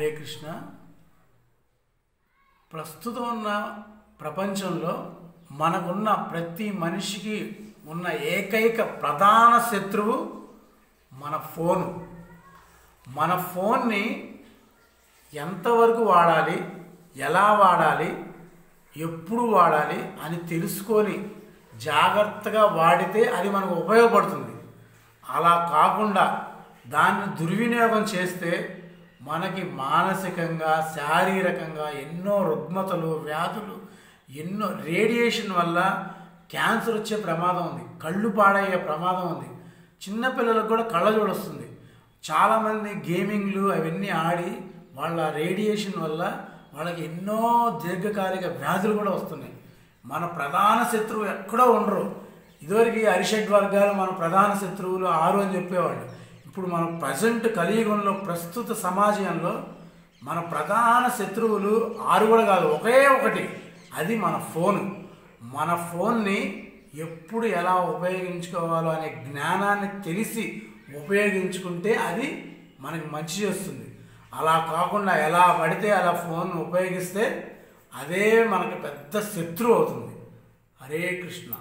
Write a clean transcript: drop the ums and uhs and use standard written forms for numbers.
హరే కృష్ణ. ప్రస్తుతం ఉన్న ప్రపంచంలో మనకున్న ప్రతి మనిషికి ఉన్న ఏకైక ప్రధాన శత్రువు మన ఫోను. మన ఫోన్ని ఎంతవరకు వాడాలి, ఎలా వాడాలి, ఎప్పుడు వాడాలి అని తెలుసుకొని జాగ్రత్తగా వాడితే అది మనకు ఉపయోగపడుతుంది. అలా కాకుండా దాన్ని దుర్వినియోగం చేస్తే మనకి మానసికంగా, శారీరకంగా ఎన్నో రుగ్మతలు, వ్యాధులు, ఎన్నో రేడియేషన్ వల్ల క్యాన్సర్ వచ్చే ప్రమాదం ఉంది, కళ్ళు పాడయ్యే ప్రమాదం ఉంది. చిన్నపిల్లలకు కూడా కళ్ళజోడు వస్తుంది. చాలామంది గేమింగ్లు అవన్నీ ఆడి వాళ్ళ రేడియేషన్ వల్ల వాళ్ళకి ఎన్నో దీర్ఘకాలిక వ్యాధులు కూడా వస్తున్నాయి. మన ప్రధాన శత్రువు ఎక్కడో ఉండరు. ఇదివరకు అరిషడ్ వర్గాలు మన ప్రధాన శత్రువులు 6 అని చెప్పేవాళ్ళు. ఇప్పుడు మనం ప్రజెంట్ కలియుగంలో, ప్రస్తుత సమాజంలో మన ప్రధాన శత్రువులు 6 కూడా కాదు, ఒకే ఒకటి. అది మన ఫోను. మన ఫోన్ని ఎప్పుడు ఎలా ఉపయోగించుకోవాలో అనే జ్ఞానాన్ని తెలిసి ఉపయోగించుకుంటే అది మనకి మంచి చేస్తుంది. అలా కాకుండా ఎలా పడితే అలా ఫోన్ ఉపయోగిస్తే అదే మనకి పెద్ద శత్రువు అవుతుంది. హరే కృష్ణ.